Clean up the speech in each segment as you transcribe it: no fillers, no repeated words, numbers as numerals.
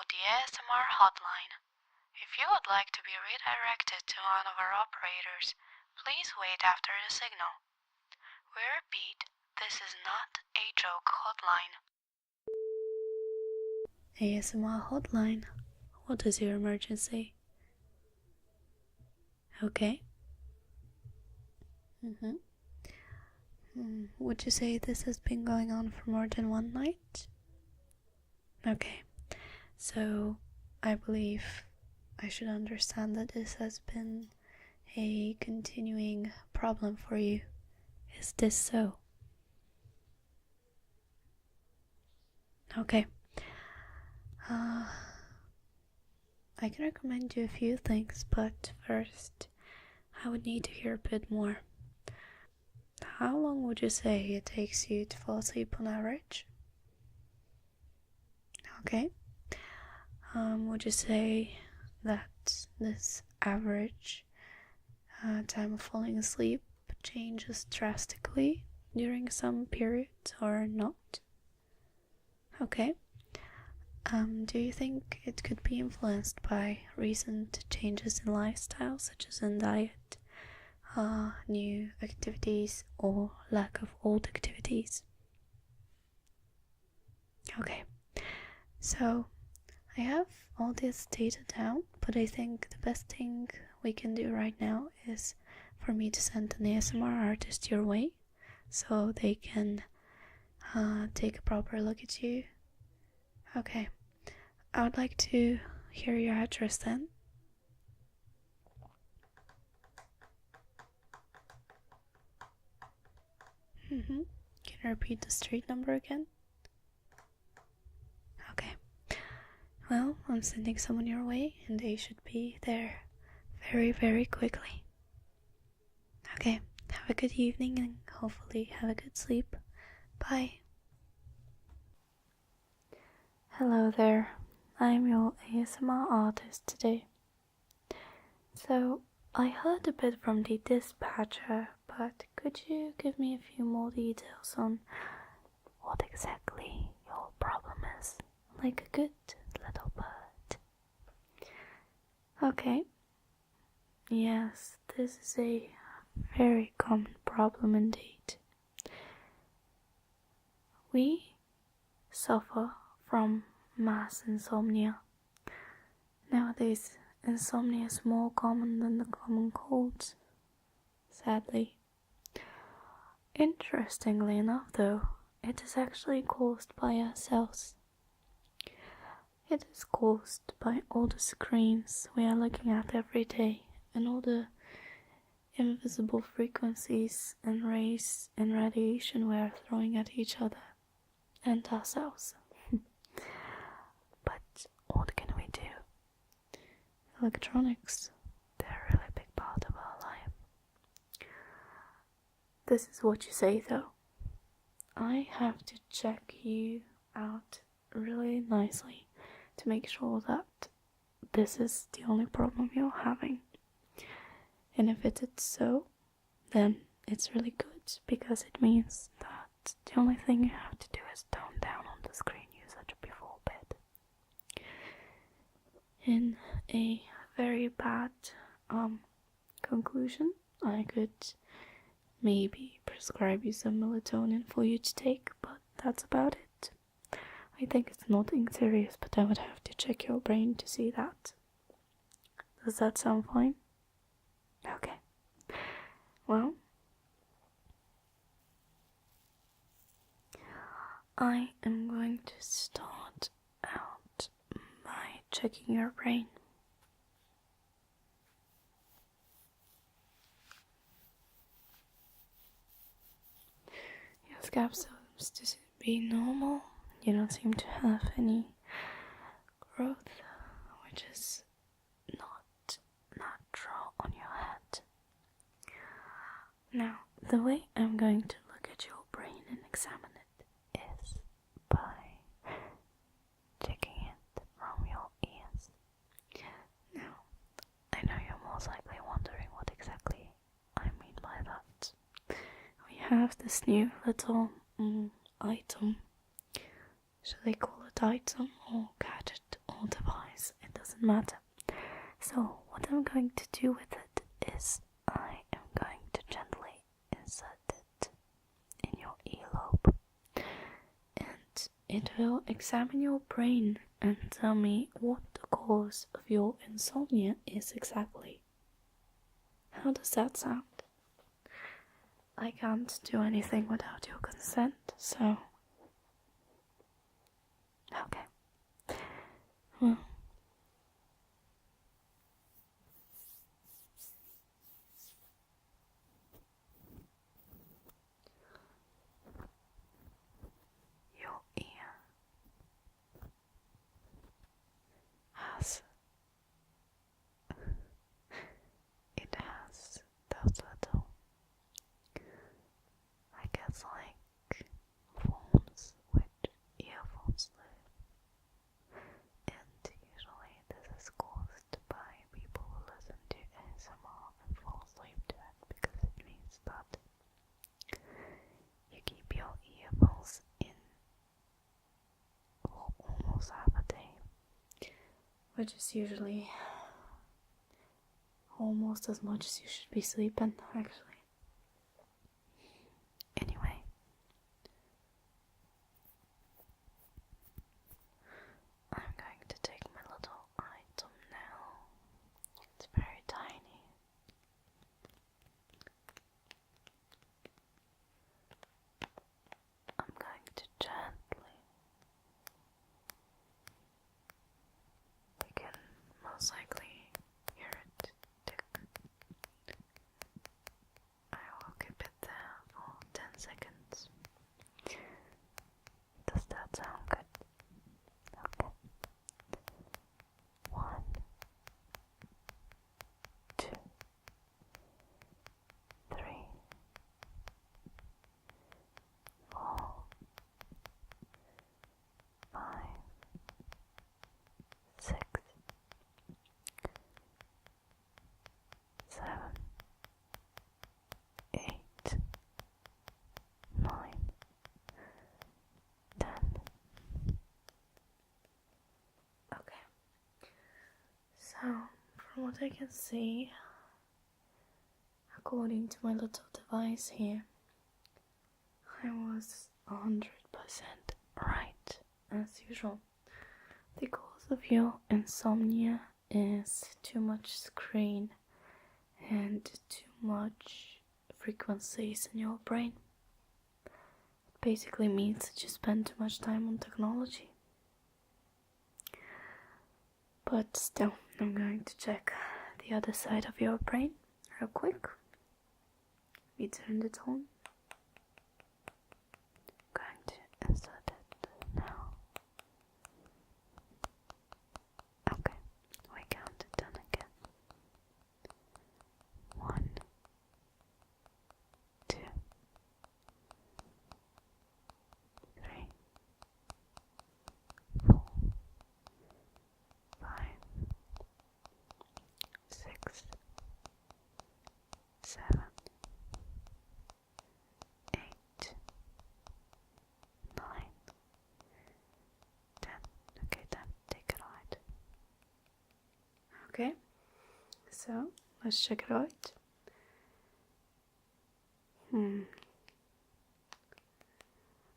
the ASMR hotline. If you would like to be redirected to one of our operators, please wait after the signal. We repeat, this is not a joke hotline. ASMR hotline. What is your emergency? Okay. Would you say this has been going on for more than one night? Okay. So, I believe I should understand that this has been a continuing problem for you. Is this so? Okay. I can recommend you a few things, but first, I would need to hear a bit more. How long would you say it takes you to fall asleep on average? Okay. Would you say that this average time of falling asleep changes drastically during some periods or not? Okay. Do you think it could be influenced by recent changes in lifestyle, such as in diet, new activities, or lack of old activities? Okay, so I have all this data down, but I think the best thing we can do right now is for me to send an ASMR artist your way, so they can take a proper look at you. Okay, I would like to hear your address then. Can you repeat the street number again? Okay. Well, I'm sending someone your way, and they should be there very, very quickly. Okay, have a good evening, and hopefully have a good sleep. Bye. Hello there, I'm your ASMR artist today. So, I heard a bit from the dispatcher, but could you give me a few more details on what exactly your problem is? Like a good little bird. Okay. Yes, this is a very common problem indeed. We suffer from mass insomnia. Nowadays, insomnia is more common than the common colds, sadly. Interestingly enough though, it is actually caused by ourselves. It is caused by all the screens we are looking at every day and all the invisible frequencies and rays and radiation we are throwing at each other and ourselves. But what can we do? Electronics, they're a really big part of our life. This is what you say though. I have to check you out really nicely to make sure that this is the only problem you're having. And if it is so, then it's really good, because it means that the only thing you have to do is tone down on the screen usage before bed. In a very bad conclusion, I could maybe prescribe you some melatonin for you to take, but that's about it. I think it's nothing serious, but I would have to check your brain to see that. Does that sound fine? Okay. Well, I am going to start out by checking your brain. Your scalp seems to be normal. You don't seem to have any growth, which is not natural on your head. Now, the way I'm going to look at your brain and examine it is by checking it from your ears. Now, I know you're most likely wondering what exactly I mean by that. We have this new little item. Should I call it item or gadget or doesn't matter. So what I'm going to do with it is I am going to gently insert it in your earlobe, and it will examine your brain and tell me what the cause of your insomnia is exactly. How does that sound? I can't do anything without your consent, so... Okay. Well... your ear has... It has those little... I guess like phones which earphones live, and usually this is caused by people who listen to ASMR and fall asleep to it, because it means that you keep your earphones in for almost half a day, which is usually almost as much as you should be sleeping, actually. Anyway, I'm going to take my little item now. It's very tiny. I'm going to gently... You can most likely hear it tick. I will keep it there for 10 seconds. Does that sound good? Okay. 1, 2, 3, 4, 5, 6, 7, 8, 9, 10. Okay. So, from what I can see, according to my little device here, I was 100% right, as usual. The cause of your insomnia is too much screen and too much frequencies in your brain. It basically means that you spend too much time on technology. But still, I'm going to check the other side of your brain real quick. We turned it on. I'm going to insert it now. Okay, we count it down again. 1, 2, 3, 4, 5, 6, 7, 8, 9, 10. Okay, then take it out. Okay, so let's check it out.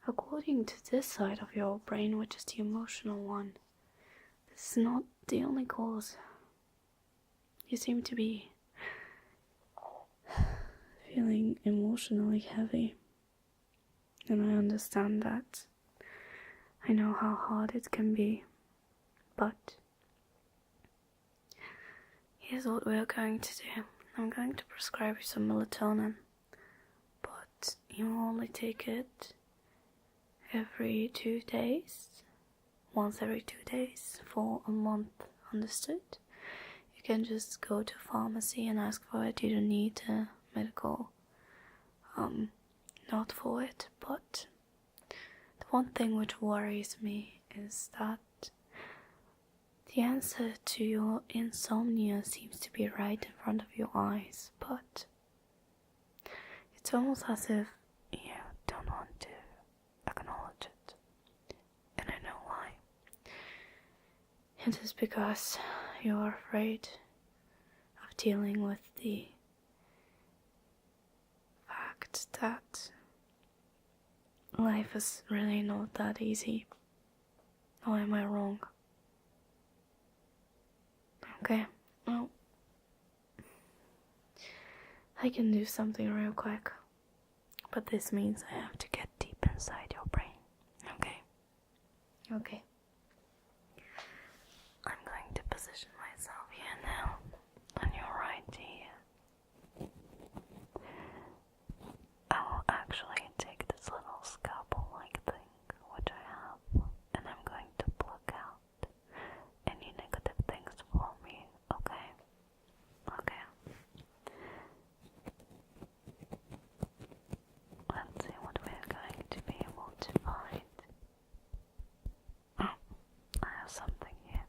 According to this side of your brain, which is the emotional one, this is not the only cause. You seem to be feeling emotionally heavy, and I understand that. I know how hard it can be, but here's what we're going to do. I'm going to prescribe you some melatonin, but you will only take it every 2 days, once every 2 days for a month, understood? You can just go to pharmacy and ask for it. You don't need a medical note for it, but the one thing which worries me is that the answer to your insomnia seems to be right in front of your eyes, but it's almost as if you don't want to acknowledge it. And I know why. It is because you're afraid of dealing with the fact that life is really not that easy. Or am I wrong? Okay, well, I can do something real quick, but this means I have to get deep inside your brain. Okay. I'm going to position myself here now, on your right ear. I will actually take this little scalpel-like thing, which I have, and I'm going to pluck out any negative things for me, okay? Okay. Let's see what we're going to be able to find. Oh, I have something here.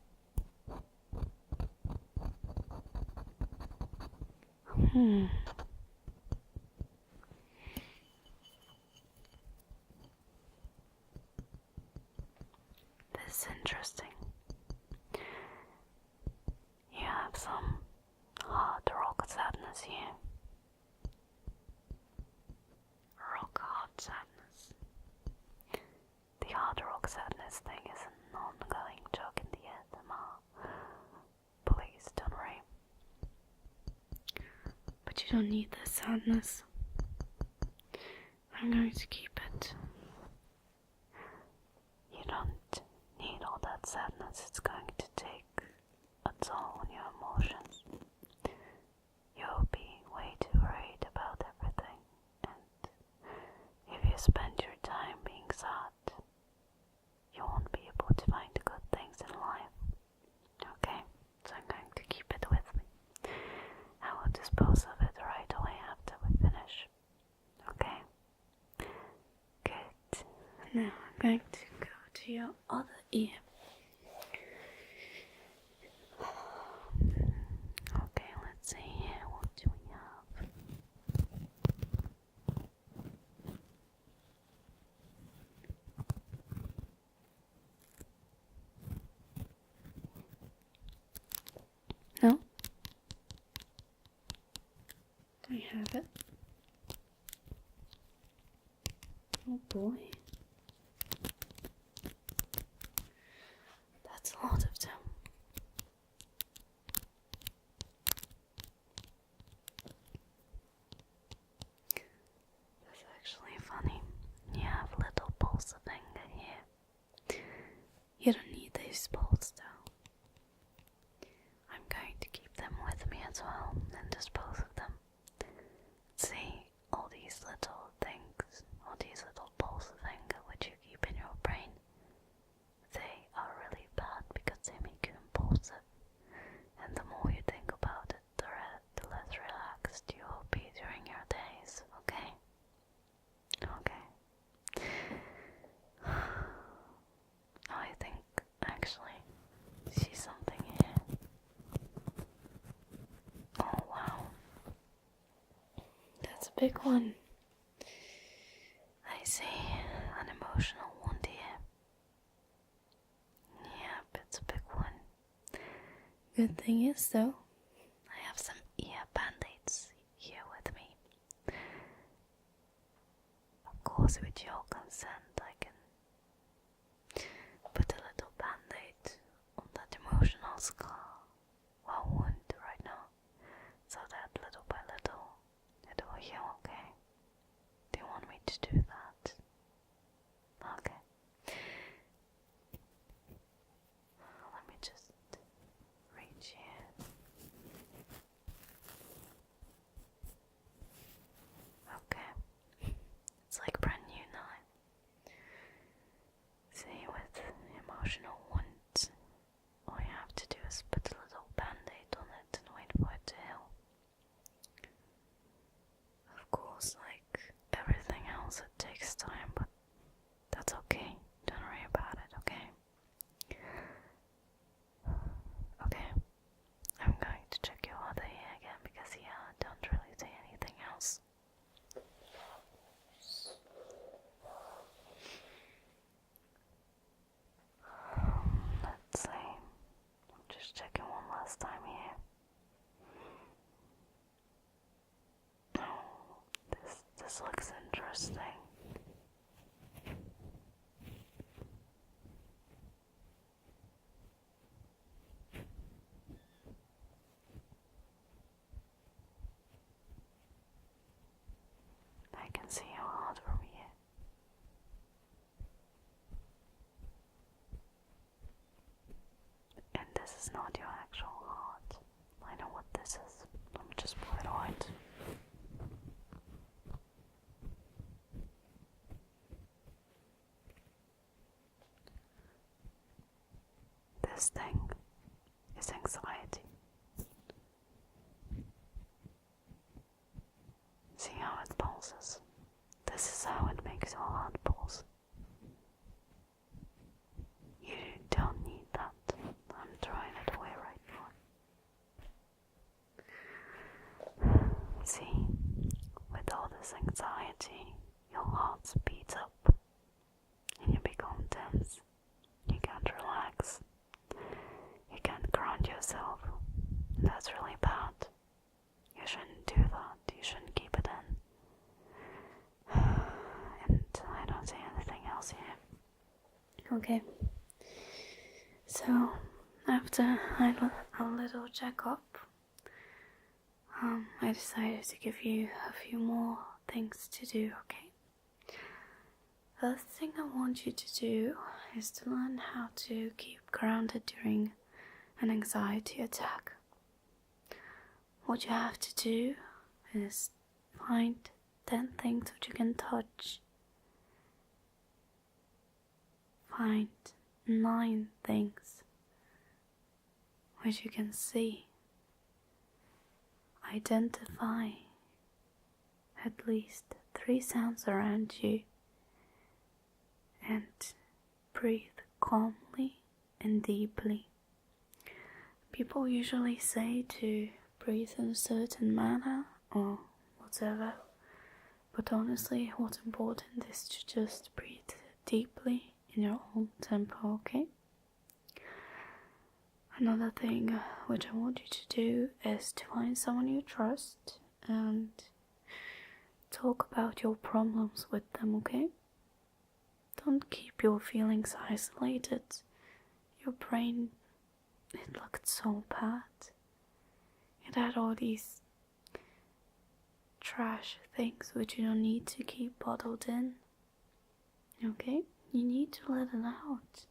This is interesting. You have some hard rock sadness here. Rock hard sadness. The hard rock sadness thing is an ongoing joke in the LMAO. Please don't worry. But you don't need this sadness. I'm going to keep it. You don't need all that sadness. It's going to take a toll on your emotions. You'll be way too worried about everything, and if you spend your time being sad, you won't be able to find good things in life. Okay, so I'm going to keep it with me. I will dispose of it right away after we finish. Okay? Good. Now I'm going to go to your other ear. Okay, let's see here. What do we have? No? I have it. Oh boy. That's a lot of them. That's actually funny. You have little balls of anger here. You don't need these balls though. I'm going to keep them with me as well and dispose of them. See, all these little things, all these little balls of anger which you keep in your brain, they are really bad because they make you impulsive. And the more you think about it, the less relaxed you will be during your days, okay? Okay. I think, actually, see something here. Oh wow. That's a big one. I see an emotional one here. Yep, it's a big one. Good thing is though, I have some ear band-aids here with me. Of course, with your consent, I can put a little band-aid on that emotional scar, well, wound right now, so that little by little it will heal, okay? Do you want me to do that? Okay. Let me just reach here. Okay. It's like brand new now, I can see your heart from here. And this is not your actual heart. I know what this is. Let me just pull it out. This thing is anxiety. See how it pulses? This is how it makes your heart pulse. You don't need that. I'm throwing it away right now. See, with all this anxiety, your heart speeds up and you become tense. You can't relax. You can't ground yourself. That's really bad. You shouldn't do that. You shouldn't keep it in. And I don't see anything else here. Okay. So, after a little checkup, I decided to give you a few more things to do, okay? First thing I want you to do is to learn how to keep grounded during an anxiety attack. What you have to do is find 10 things which you can touch. Find 9 things which you can see. Identify at least 3 sounds around you and breathe calmly and deeply. People usually say to breathe in a certain manner or whatever, but honestly what's important is to just breathe deeply in your own tempo, okay? Another thing which I want you to do is to find someone you trust and talk about your problems with them, okay? Don't keep your feelings isolated. Your brain, it looked so bad. It had all these trash things which you don't need to keep bottled in. Okay? You need to let it out.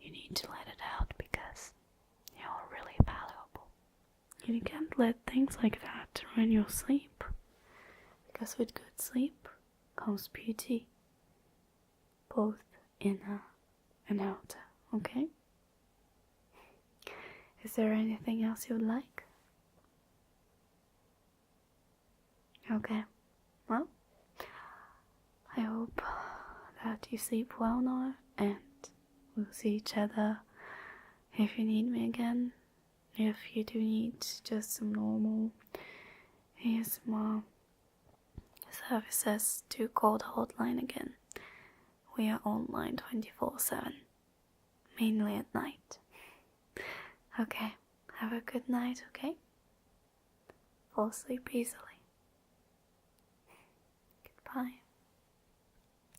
You need to let it out because you're really valuable. You can't let things like that ruin your sleep. Because with good sleep comes beauty. Both inner and outer, okay? Is there anything else you would like? Okay, well, I hope that you sleep well now, and we'll see each other if you need me again. If you do need just some normal ASMR services, do call the hotline again. We are online 24/7, mainly at night. Okay, have a good night, okay? Fall asleep easily. Goodbye.